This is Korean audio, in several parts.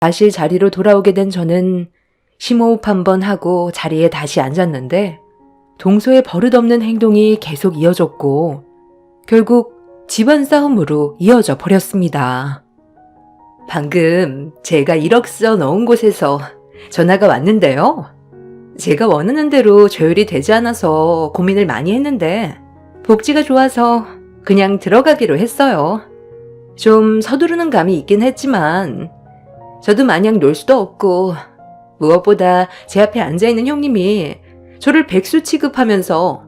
다시 자리로 돌아오게 된 저는 심호흡 한번 하고 자리에 다시 앉았는데 동서의 버릇없는 행동이 계속 이어졌고 결국 집안 싸움으로 이어져 버렸습니다. 방금 제가 1억 써 넣은 곳에서 전화가 왔는데요. 제가 원하는 대로 조율이 되지 않아서 고민을 많이 했는데 복지가 좋아서 그냥 들어가기로 했어요. 좀 서두르는 감이 있긴 했지만 저도 마냥 놀 수도 없고 무엇보다 제 앞에 앉아있는 형님이 저를 백수 취급하면서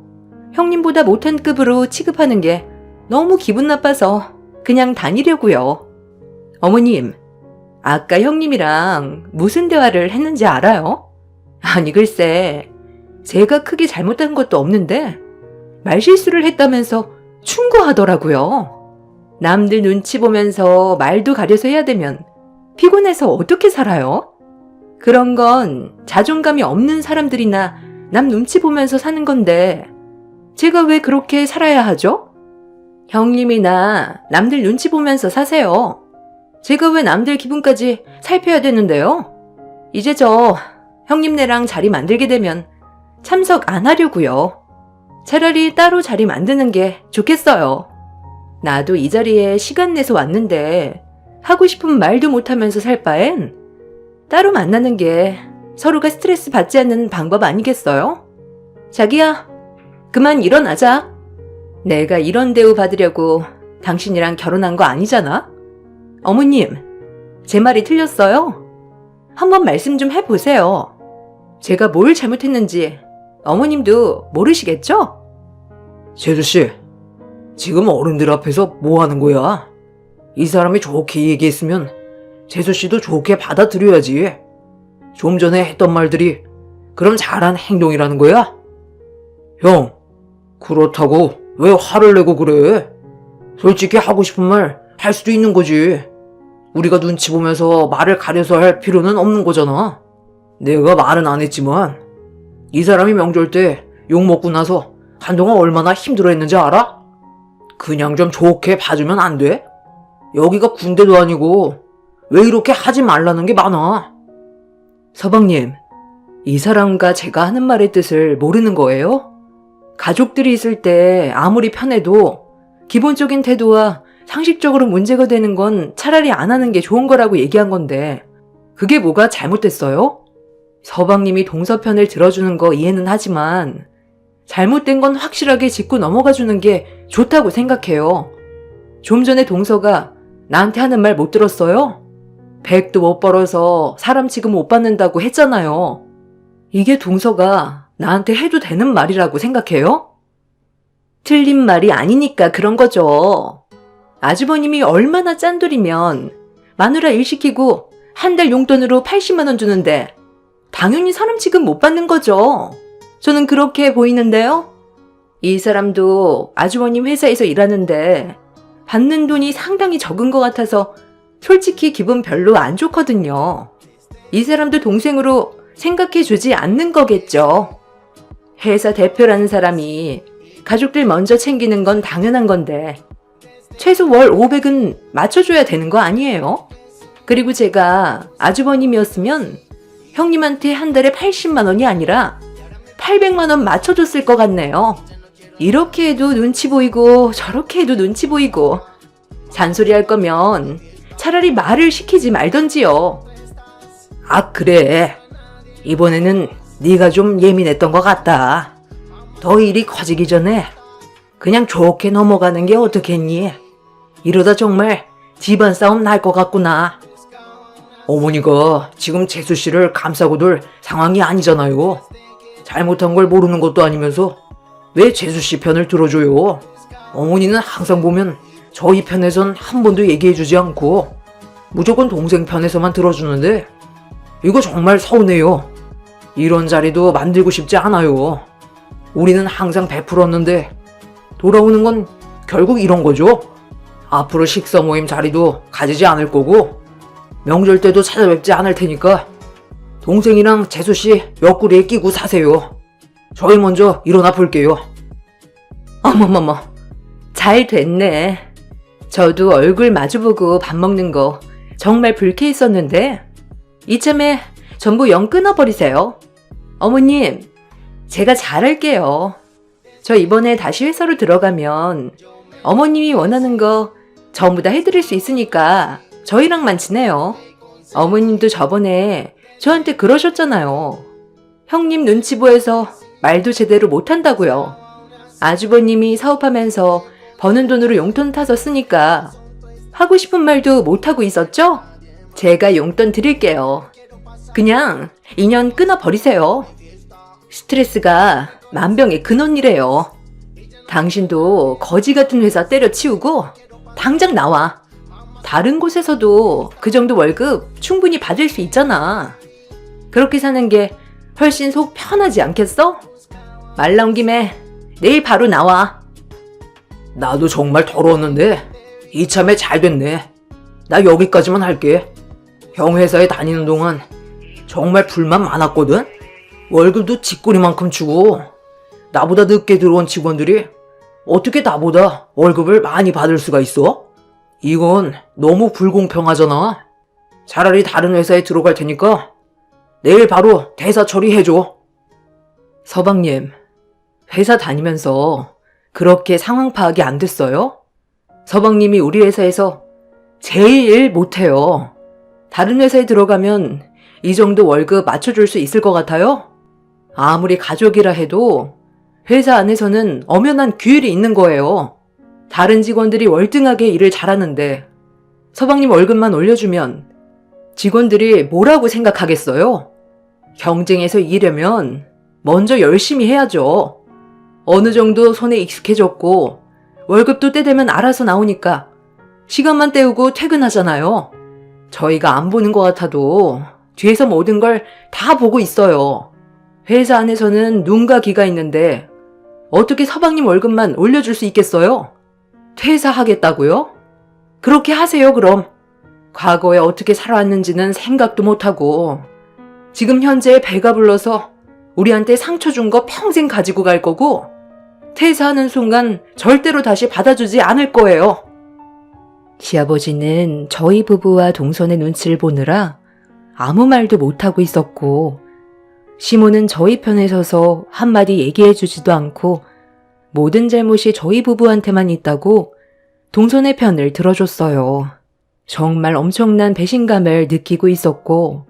형님보다 못한 급으로 취급하는 게 너무 기분 나빠서 그냥 다니려고요. 어머님, 아까 형님이랑 무슨 대화를 했는지 알아요? 아니 글쎄, 제가 크게 잘못한 것도 없는데 말실수를 했다면서 충고하더라고요. 남들 눈치 보면서 말도 가려서 해야 되면 피곤해서 어떻게 살아요? 그런 건 자존감이 없는 사람들이나 남 눈치 보면서 사는 건데 제가 왜 그렇게 살아야 하죠? 형님이나 남들 눈치 보면서 사세요. 제가 왜 남들 기분까지 살펴야 되는데요? 이제 저 형님네랑 자리 만들게 되면 참석 안 하려고요. 차라리 따로 자리 만드는 게 좋겠어요. 나도 이 자리에 시간 내서 왔는데 하고 싶은 말도 못하면서 살 바엔 따로 만나는 게 서로가 스트레스 받지 않는 방법 아니겠어요? 자기야, 그만 일어나자. 내가 이런 대우 받으려고 당신이랑 결혼한 거 아니잖아? 어머님, 제 말이 틀렸어요? 한번 말씀 좀 해보세요. 제가 뭘 잘못했는지 어머님도 모르시겠죠? 재수씨, 지금 어른들 앞에서 뭐 하는 거야? 이 사람이 좋게 얘기했으면 재수씨도 좋게 받아들여야지. 좀 전에 했던 말들이 그럼 잘한 행동이라는 거야? 형, 그렇다고 왜 화를 내고 그래? 솔직히 하고 싶은 말 할 수도 있는 거지. 우리가 눈치 보면서 말을 가려서 할 필요는 없는 거잖아. 내가 말은 안 했지만 이 사람이 명절 때 욕먹고 나서 한동안 얼마나 힘들어했는지 알아? 그냥 좀 좋게 봐주면 안 돼? 여기가 군대도 아니고 왜 이렇게 하지 말라는 게 많아? 서방님, 이 사람과 제가 하는 말의 뜻을 모르는 거예요? 가족들이 있을 때 아무리 편해도 기본적인 태도와 상식적으로 문제가 되는 건 차라리 안 하는 게 좋은 거라고 얘기한 건데 그게 뭐가 잘못됐어요? 서방님이 동서 편을 들어주는 거 이해는 하지만 잘못된 건 확실하게 짚고 넘어가 주는 게 좋다고 생각해요. 좀 전에 동서가 나한테 하는 말 못 들었어요? 100도 못 벌어서 사람 취급 못 받는다고 했잖아요. 이게 동서가 나한테 해도 되는 말이라고 생각해요? 틀린 말이 아니니까 그런 거죠. 아주버님이 얼마나 짠돌이면 마누라 일 시키고 한 달 용돈으로 80만 원 주는데 당연히 사람 취급 못 받는 거죠. 저는 그렇게 보이는데요. 이 사람도 아주버님 회사에서 일하는데 받는 돈이 상당히 적은 것 같아서 솔직히 기분 별로 안 좋거든요. 이 사람도 동생으로 생각해주지 않는 거겠죠. 회사 대표라는 사람이 가족들 먼저 챙기는 건 당연한 건데 최소 월 500은 맞춰줘야 되는 거 아니에요? 그리고 제가 아주버님이었으면 형님한테 한 달에 80만 원이 아니라 800만 원 맞춰줬을 것 같네요. 이렇게 해도 눈치 보이고 저렇게 해도 눈치 보이고 잔소리 할 거면 차라리 말을 시키지 말던지요. 아, 그래. 이번에는 네가 좀 예민했던 것 같다. 더 일이 커지기 전에 그냥 좋게 넘어가는 게 어떻겠니? 이러다 정말 집안 싸움 날 것 같구나. 어머니가 지금 재수씨를 감싸고 둘 상황이 아니잖아요. 잘못한 걸 모르는 것도 아니면서 왜 재수씨 편을 들어줘요? 어머니는 항상 보면 저희 편에선 한 번도 얘기해주지 않고 무조건 동생 편에서만 들어주는데 이거 정말 서운해요. 이런 자리도 만들고 싶지 않아요. 우리는 항상 베풀었는데 돌아오는 건 결국 이런 거죠. 앞으로 식사 모임 자리도 가지지 않을 거고 명절 때도 찾아뵙지 않을 테니까 동생이랑 재수씨 옆구리에 끼고 사세요. 저희 먼저 일어나 볼게요. 어머머머, 잘 됐네. 저도 얼굴 마주보고 밥 먹는 거 정말 불쾌했었는데 이참에 전부 영 끊어버리세요. 어머님, 제가 잘할게요. 저 이번에 다시 회사로 들어가면 어머님이 원하는 거 전부 다 해드릴 수 있으니까 저희랑만 지내요. 어머님도 저번에 저한테 그러셨잖아요. 형님 눈치 보여서 말도 제대로 못한다고요. 아주버님이 사업하면서 버는 돈으로 용돈 타서 쓰니까 하고 싶은 말도 못하고 있었죠? 제가 용돈 드릴게요. 그냥 인연 끊어버리세요. 스트레스가 만병의 근원이래요. 당신도 거지 같은 회사 때려치우고 당장 나와. 다른 곳에서도 그 정도 월급 충분히 받을 수 있잖아. 그렇게 사는 게 훨씬 속 편하지 않겠어? 말 나온 김에 내일 바로 나와. 나도 정말 더러웠는데 이참에 잘 됐네. 나 여기까지만 할게. 형 회사에 다니는 동안 정말 불만 많았거든? 월급도 쥐꼬리만큼 주고 나보다 늦게 들어온 직원들이 어떻게 나보다 월급을 많이 받을 수가 있어? 이건 너무 불공평하잖아. 차라리 다른 회사에 들어갈 테니까 내일 바로 대사 처리해줘. 서방님, 회사 다니면서 그렇게 상황 파악이 안 됐어요? 서방님이 우리 회사에서 제일 일 못해요. 다른 회사에 들어가면 이 정도 월급 맞춰줄 수 있을 것 같아요? 아무리 가족이라 해도 회사 안에서는 엄연한 규율이 있는 거예요. 다른 직원들이 월등하게 일을 잘하는데 서방님 월급만 올려주면 직원들이 뭐라고 생각하겠어요? 경쟁에서 이기려면 먼저 열심히 해야죠. 어느 정도 손에 익숙해졌고 월급도 때 되면 알아서 나오니까 시간만 때우고 퇴근하잖아요. 저희가 안 보는 것 같아도 뒤에서 모든 걸 다 보고 있어요. 회사 안에서는 눈과 귀가 있는데 어떻게 서방님 월급만 올려줄 수 있겠어요? 퇴사하겠다고요? 그렇게 하세요, 그럼. 과거에 어떻게 살아왔는지는 생각도 못하고 지금 현재 배가 불러서 우리한테 상처 준 거 평생 가지고 갈 거고 퇴사하는 순간 절대로 다시 받아주지 않을 거예요. 시아버지는 저희 부부와 동선의 눈치를 보느라 아무 말도 못하고 있었고 시모는 저희 편에 서서 한마디 얘기해주지도 않고 모든 잘못이 저희 부부한테만 있다고 동선의 편을 들어줬어요. 정말 엄청난 배신감을 느끼고 있었고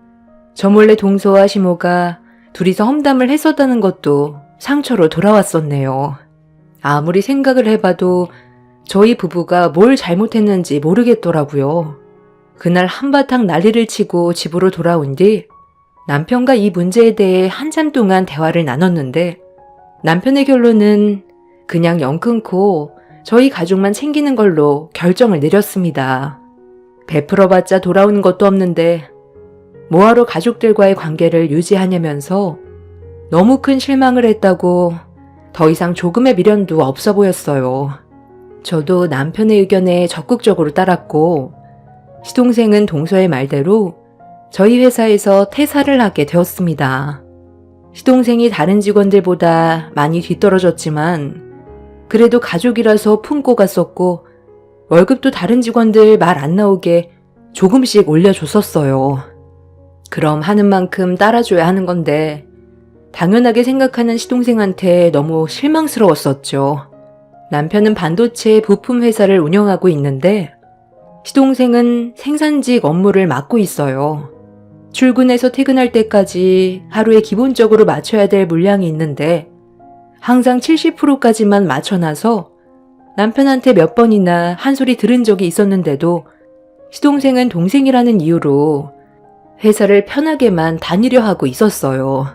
저 몰래 동서와 시모가 둘이서 험담을 했었다는 것도 상처로 돌아왔었네요. 아무리 생각을 해봐도 저희 부부가 뭘 잘못했는지 모르겠더라고요. 그날 한바탕 난리를 치고 집으로 돌아온 뒤 남편과 이 문제에 대해 한참 동안 대화를 나눴는데 남편의 결론은 그냥 영 끊고 저희 가족만 챙기는 걸로 결정을 내렸습니다. 베풀어봤자 돌아오는 것도 없는데 뭐하러 가족들과의 관계를 유지하냐면서 너무 큰 실망을 했다고 더 이상 조금의 미련도 없어 보였어요. 저도 남편의 의견에 적극적으로 따랐고 시동생은 동서의 말대로 저희 회사에서 퇴사를 하게 되었습니다. 시동생이 다른 직원들보다 많이 뒤떨어졌지만 그래도 가족이라서 품고 갔었고 월급도 다른 직원들 말 안 나오게 조금씩 올려줬었어요. 그럼 하는 만큼 따라줘야 하는 건데 당연하게 생각하는 시동생한테 너무 실망스러웠었죠. 남편은 반도체 부품 회사를 운영하고 있는데 시동생은 생산직 업무를 맡고 있어요. 출근해서 퇴근할 때까지 하루에 기본적으로 맞춰야 될 물량이 있는데 항상 70%까지만 맞춰놔서 남편한테 몇 번이나 한 소리 들은 적이 있었는데도 시동생은 동생이라는 이유로 회사를 편하게만 다니려 하고 있었어요.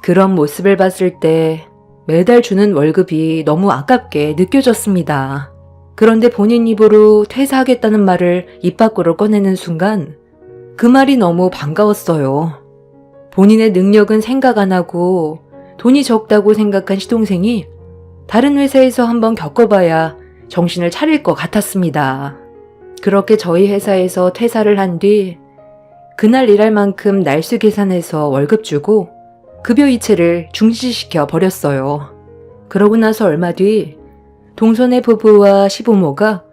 그런 모습을 봤을 때 매달 주는 월급이 너무 아깝게 느껴졌습니다. 그런데 본인 입으로 퇴사하겠다는 말을 입 밖으로 꺼내는 순간 그 말이 너무 반가웠어요. 본인의 능력은 생각 안 하고 돈이 적다고 생각한 시동생이 다른 회사에서 한번 겪어봐야 정신을 차릴 것 같았습니다. 그렇게 저희 회사에서 퇴사를 한 뒤 그날 일할 만큼 날수 계산해서 월급 주고 급여 이체를 중지시켜 버렸어요. 그러고 나서 얼마 뒤 동선의 부부와 시부모가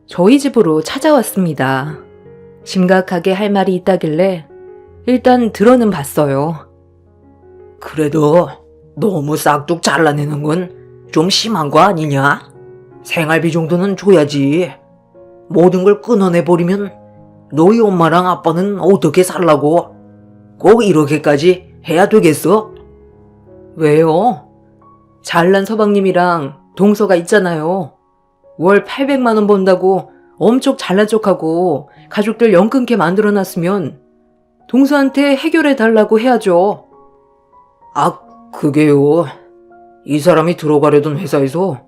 저희 집으로 찾아왔습니다. 심각하게 할 말이 있다길래 일단 들어는 봤어요. 그래도 너무 싹둑 잘라내는 건 좀 심한 거 아니냐? 생활비 정도는 줘야지. 모든 걸 끊어내버리면 너희 엄마랑 아빠는 어떻게 살라고? 꼭 이렇게까지 해야 되겠어? 왜요? 잘난 서방님이랑 동서가 있잖아요. 월 800만 원 번다고 엄청 잘난 척하고 가족들 연 끊게 만들어놨으면 동서한테 해결해달라고 해야죠. 아, 그게요. 이 사람이 들어가려던 회사에서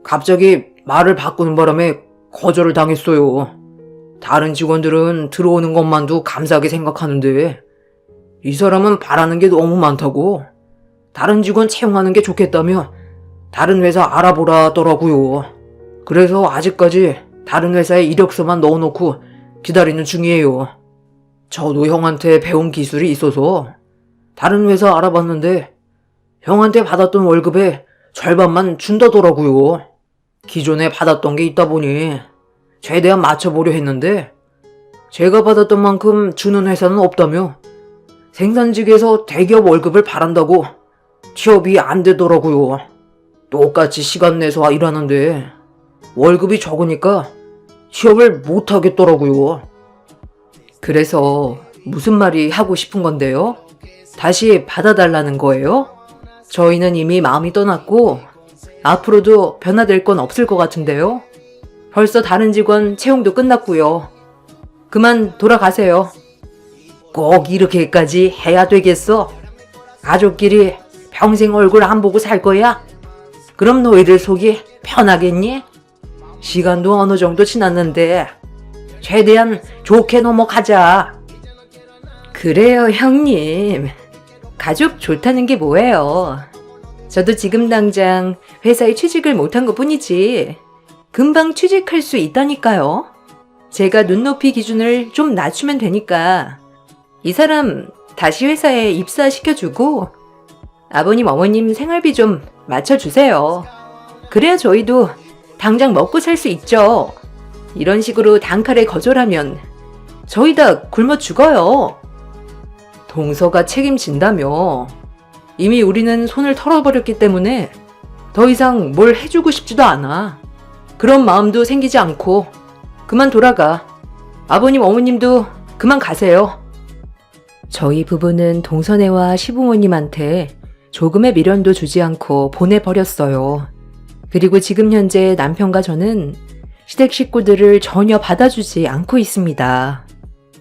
갑자기 말을 바꾸는 바람에 거절을 당했어요. 다른 직원들은 들어오는 것만도 감사하게 생각하는데 이 사람은 바라는 게 너무 많다고 다른 직원 채용하는 게 좋겠다며 다른 회사 알아보라 하더라고요. 그래서 아직까지 다른 회사에 이력서만 넣어놓고 기다리는 중이에요. 저도 형한테 배운 기술이 있어서 다른 회사 알아봤는데 형한테 받았던 월급의 절반만 준다더라고요. 기존에 받았던 게 있다 보니 최대한 맞춰보려 했는데 제가 받았던 만큼 주는 회사는 없다며 생산직에서 대기업 월급을 바란다고 취업이 안 되더라고요. 똑같이 시간 내서 일하는데 월급이 적으니까 취업을 못 하겠더라고요. 그래서 무슨 말이 하고 싶은 건데요? 다시 받아달라는 거예요? 저희는 이미 마음이 떠났고 앞으로도 변화될 건 없을 것 같은데요? 벌써 다른 직원 채용도 끝났고요. 그만 돌아가세요. 꼭 이렇게까지 해야 되겠어? 가족끼리 평생 얼굴 안 보고 살 거야? 그럼 너희들 속이 편하겠니? 시간도 어느 정도 지났는데 최대한 좋게 넘어가자. 그래요, 형님. 가족 좋다는 게 뭐예요? 저도 지금 당장 회사에 취직을 못한 것 뿐이지 금방 취직할 수 있다니까요. 제가 눈높이 기준을 좀 낮추면 되니까 이 사람 다시 회사에 입사시켜주고 아버님 어머님 생활비 좀 맞춰주세요. 그래야 저희도 당장 먹고 살 수 있죠. 이런 식으로 단칼에 거절하면 저희 다 굶어 죽어요. 동서가 책임진다며. 이미 우리는 손을 털어버렸기 때문에 더 이상 뭘 해주고 싶지도 않아. 그런 마음도 생기지 않고 그만 돌아가. 아버님 어머님도 그만 가세요. 저희 부부는 동서네와 시부모님한테 조금의 미련도 주지 않고 보내버렸어요. 그리고 지금 현재 남편과 저는 시댁 식구들을 전혀 받아주지 않고 있습니다.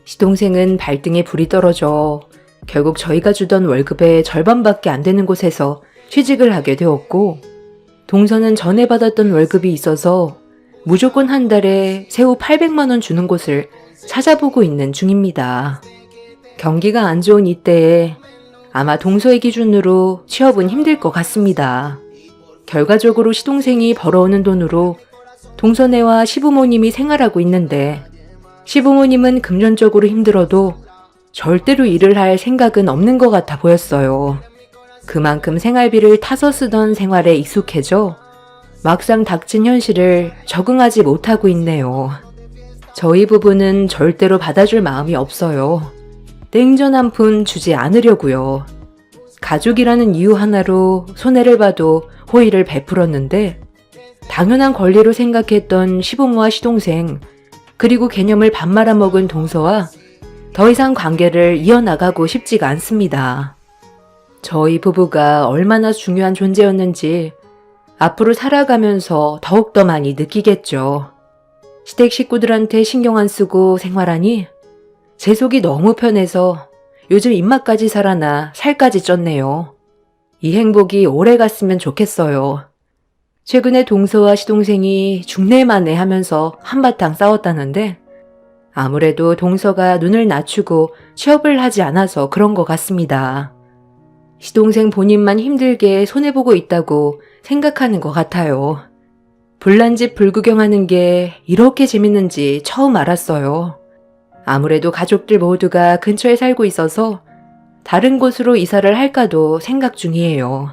시동생은 발등에 불이 떨어져 결국 저희가 주던 월급의 절반밖에 안 되는 곳에서 취직을 하게 되었고, 동서는 전에 받았던 월급이 있어서 무조건 한 달에 세후 800만 원 주는 곳을 찾아보고 있는 중입니다. 경기가 안 좋은 이때에 아마 동서의 기준으로 취업은 힘들 것 같습니다. 결과적으로 시동생이 벌어오는 돈으로 동서네와 시부모님이 생활하고 있는데 시부모님은 금전적으로 힘들어도 절대로 일을 할 생각은 없는 것 같아 보였어요. 그만큼 생활비를 타서 쓰던 생활에 익숙해져 막상 닥친 현실을 적응하지 못하고 있네요. 저희 부부는 절대로 받아줄 마음이 없어요. 땡전 한 푼 주지 않으려고요. 가족이라는 이유 하나로 손해를 봐도 호의를 베풀었는데 당연한 권리로 생각했던 시부모와 시동생 그리고 개념을 밥 말아먹은 동서와 더 이상 관계를 이어나가고 싶지가 않습니다. 저희 부부가 얼마나 중요한 존재였는지 앞으로 살아가면서 더욱더 많이 느끼겠죠. 시댁 식구들한테 신경 안 쓰고 생활하니 제 속이 너무 편해서 요즘 입맛까지 살아나 살까지 쪘네요. 이 행복이 오래 갔으면 좋겠어요. 최근에 동서와 시동생이 중내만내 하면서 한바탕 싸웠다는데 아무래도 동서가 눈을 낮추고 취업을 하지 않아서 그런 것 같습니다. 시동생 본인만 힘들게 손해보고 있다고 생각하는 것 같아요. 불난집 불구경하는 게 이렇게 재밌는지 처음 알았어요. 아무래도 가족들 모두가 근처에 살고 있어서 다른 곳으로 이사를 할까도 생각 중이에요.